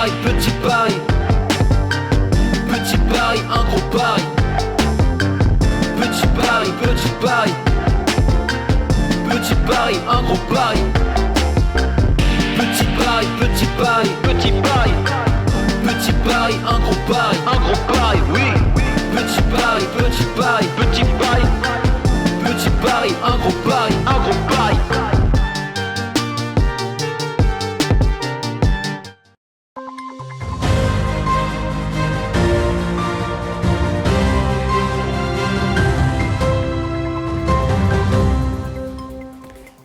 pari, petit pari. Petit pari, un gros pari. Petit pari, petit pari. Petit pari, un gros pari. Petit pari, petit pari. Petit pari. Petit pari, un gros pari, oui. Petit pari, petit pari. Petit pari. Petit pari, un gros pari.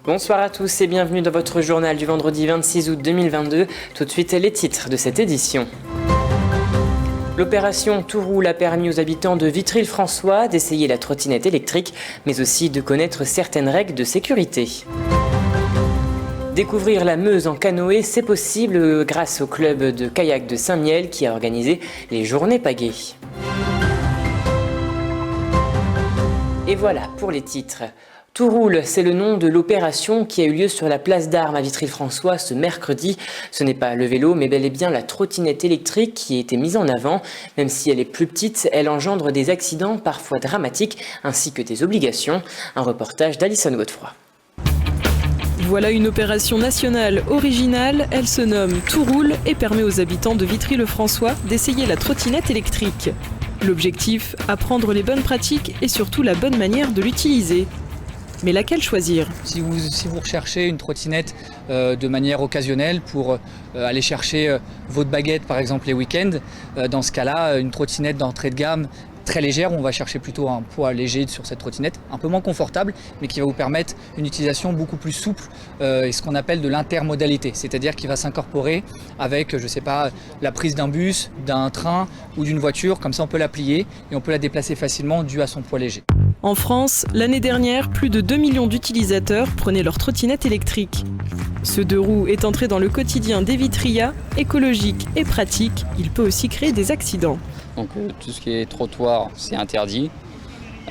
Bonsoir à tous et bienvenue dans votre journal du vendredi 26 août 2022. Tout de suite les titres de cette édition. L'opération Tout roule a permis aux habitants de Vitry-le-François d'essayer la trottinette électrique, mais aussi de connaître certaines règles de sécurité. Découvrir la Meuse en canoë, c'est possible grâce au club de kayak de Saint-Mihiel qui a organisé les Journées Pagaies. Et voilà pour les titres. Tout roule, c'est le nom de l'opération qui a eu lieu sur la place d'Armes à Vitry-le-François ce mercredi. Ce n'est pas le vélo, mais bel et bien la trottinette électrique qui a été mise en avant. Même si elle est plus petite, elle engendre des accidents parfois dramatiques ainsi que des obligations. Un reportage d'Alison Godefroy. Voilà une opération nationale originale, elle se nomme Tout roule et permet aux habitants de Vitry-le-François d'essayer la trottinette électrique. L'objectif, apprendre les bonnes pratiques et surtout la bonne manière de l'utiliser. Mais laquelle choisir ? Si vous recherchez une trottinette de manière occasionnelle pour aller chercher votre baguette par exemple les week-ends, dans ce cas-là, une trottinette d'entrée de gamme très légère, on va chercher plutôt un poids léger sur cette trottinette, un peu moins confortable, mais qui va vous permettre une utilisation beaucoup plus souple et ce qu'on appelle de l'intermodalité, c'est-à-dire qu'il va s'incorporer avec, je sais pas, la prise d'un bus, d'un train ou d'une voiture, comme ça on peut la plier et on peut la déplacer facilement dû à son poids léger. En France, l'année dernière, plus de 2 millions d'utilisateurs prenaient leur trottinette électrique. Ce deux roues est entré dans le quotidien des Vitrias, écologique et pratique, il peut aussi créer des accidents. Donc tout ce qui est trottoir, c'est interdit.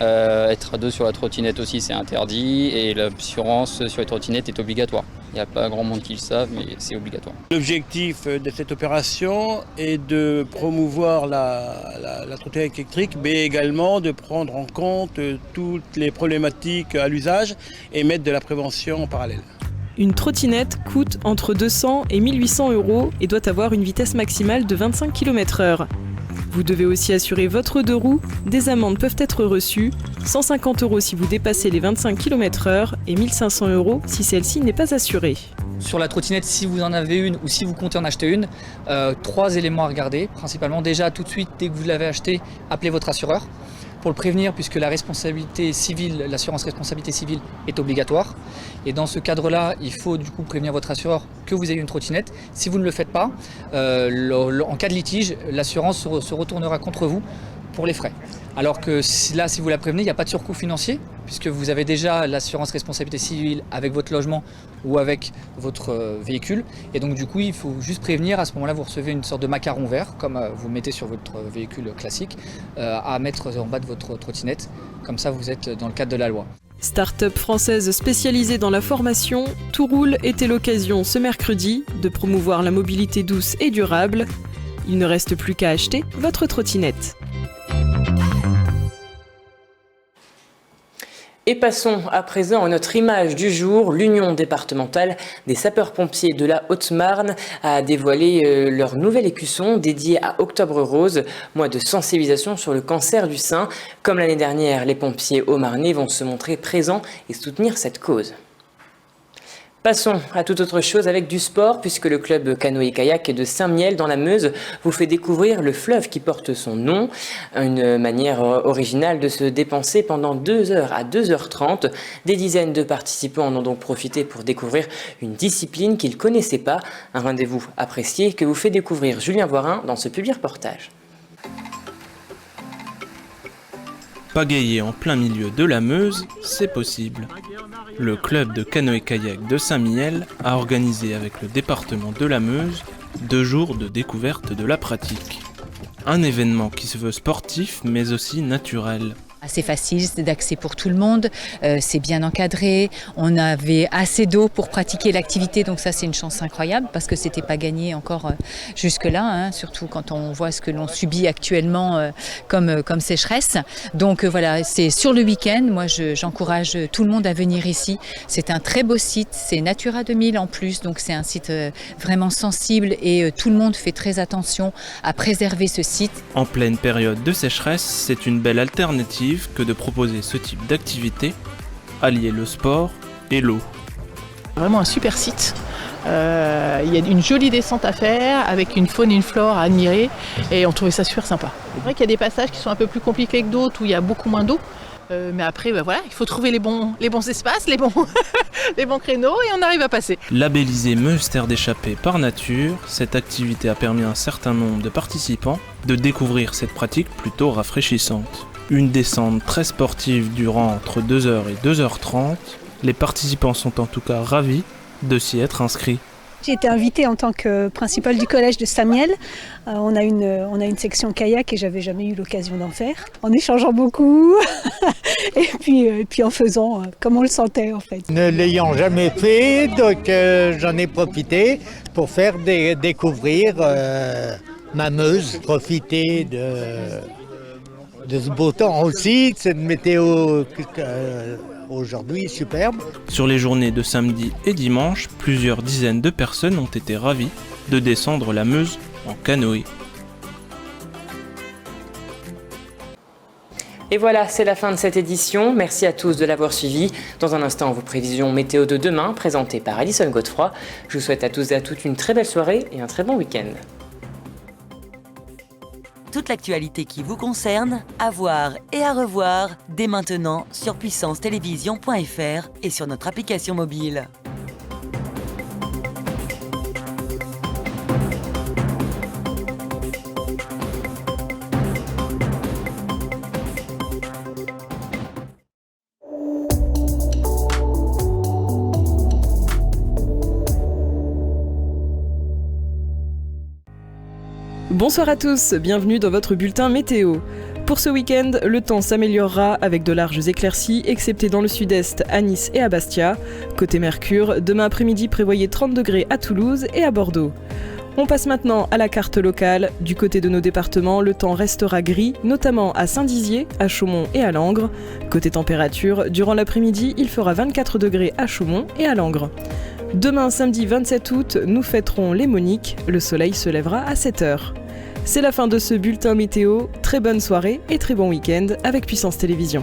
Être à deux sur la trottinette aussi, c'est interdit. Et l'assurance sur les trottinettes est obligatoire. Il n'y a pas grand monde qui le savent, mais c'est obligatoire. L'objectif de cette opération est de promouvoir la trottinette électrique, mais également de prendre en compte toutes les problématiques à l'usage et mettre de la prévention en parallèle. Une trottinette coûte entre 200 et 1800 € et doit avoir une vitesse maximale de 25 km/h. Vous devez aussi assurer votre deux roues, des amendes peuvent être reçues, 150 € si vous dépassez les 25 km/h et 1500 € si celle-ci n'est pas assurée. Sur la trottinette, si vous en avez une ou si vous comptez en acheter une, 3 éléments à regarder. Principalement déjà tout de suite, dès que vous l'avez acheté, appelez votre assureur pour le prévenir puisque la responsabilité civile, l'assurance responsabilité civile est obligatoire. Et dans ce cadre-là, il faut du coup prévenir votre assureur que vous ayez une trottinette. Si vous ne le faites pas, en cas de litige, l'assurance se retournera contre vous pour les frais. Alors que là, si vous la prévenez, il n'y a pas de surcoût financier puisque vous avez déjà l'assurance responsabilité civile avec votre logement ou avec votre véhicule. Et donc du coup, il faut juste prévenir. À ce moment-là, vous recevez une sorte de macaron vert, comme vous mettez sur votre véhicule classique, à mettre en bas de votre trottinette. Comme ça, vous êtes dans le cadre de la loi. Start-up française spécialisée dans la formation, Tout roule était l'occasion ce mercredi de promouvoir la mobilité douce et durable. Il ne reste plus qu'à acheter votre trottinette. Et passons à présent à notre image du jour. L'Union départementale des sapeurs-pompiers de la Haute-Marne a dévoilé leur nouvel écusson dédié à Octobre Rose, mois de sensibilisation sur le cancer du sein. Comme l'année dernière, les pompiers haut-marnais vont se montrer présents et soutenir cette cause. Passons à toute autre chose avec du sport, puisque le club canoë-kayak de Saint-Mihiel dans la Meuse vous fait découvrir le fleuve qui porte son nom. Une manière originale de se dépenser pendant 2h à 2h30. Des dizaines de participants en ont donc profité pour découvrir une discipline qu'ils ne connaissaient pas. Un rendez-vous apprécié que vous fait découvrir Julien Voirin dans ce public reportage. Pagayer en plein milieu de la Meuse, c'est possible. Le club de canoë-kayak de Saint-Mihiel a organisé avec le département de la Meuse 2 jours de découverte de la pratique. Un événement qui se veut sportif mais aussi naturel. C'est facile, c'est d'accès pour tout le monde, c'est bien encadré, on avait assez d'eau pour pratiquer l'activité, donc ça c'est une chance incroyable parce que c'était pas gagné encore jusque-là, surtout quand on voit ce que l'on subit actuellement comme sécheresse. Donc voilà, c'est sur le week-end, moi j'encourage tout le monde à venir ici. C'est un très beau site, c'est Natura 2000 en plus, donc c'est un site vraiment sensible et tout le monde fait très attention à préserver ce site. En pleine période de sécheresse, c'est une belle alternative que de proposer ce type d'activité, allier le sport et l'eau. Vraiment un super site. Il y a une jolie descente à faire avec une faune et une flore à admirer et on trouvait ça super sympa. C'est vrai qu'il y a des passages qui sont un peu plus compliqués que d'autres où il y a beaucoup moins d'eau. Mais après, voilà, il faut trouver les bons espaces, les bons créneaux et on arrive à passer. Labellisée Meuse Terre d'échappée par nature, cette activité a permis à un certain nombre de participants de découvrir cette pratique plutôt rafraîchissante. Une descente très sportive durant entre 2h et 2h30, les participants sont en tout cas ravis de s'y être inscrits. J'ai été invitée en tant que principale du collège de Saint-Miel. On a une section kayak et j'avais jamais eu l'occasion d'en faire. En échangeant beaucoup et puis en faisant comme on le sentait en fait. Ne l'ayant jamais fait, donc j'en ai profité pour faire découvrir ma Meuse, profiter de ce beau temps aussi, de cette météo aujourd'hui superbe. Sur les journées de samedi et dimanche, plusieurs dizaines de personnes ont été ravies de descendre la Meuse en canoë. Et voilà, c'est la fin de cette édition. Merci à tous de l'avoir suivi. Dans un instant, vos prévisions météo de demain, présentées par Alison Godefroy. Je vous souhaite à tous et à toutes une très belle soirée et un très bon week-end. Toute l'actualité qui vous concerne, à voir et à revoir dès maintenant sur puissancetélévision.fr et sur notre application mobile. Bonsoir à tous, bienvenue dans votre bulletin météo. Pour ce week-end, le temps s'améliorera avec de larges éclaircies, excepté dans le sud-est, à Nice et à Bastia. Côté Mercure, demain après-midi prévoyez 30 degrés à Toulouse et à Bordeaux. On passe maintenant à la carte locale. Du côté de nos départements, le temps restera gris, notamment à Saint-Dizier, à Chaumont et à Langres. Côté température, durant l'après-midi, il fera 24 degrés à Chaumont et à Langres. Demain, samedi 27 août, nous fêterons les Moniques. Le soleil se lèvera à 7h. C'est la fin de ce bulletin météo. Très bonne soirée et très bon week-end avec Puissance Télévision.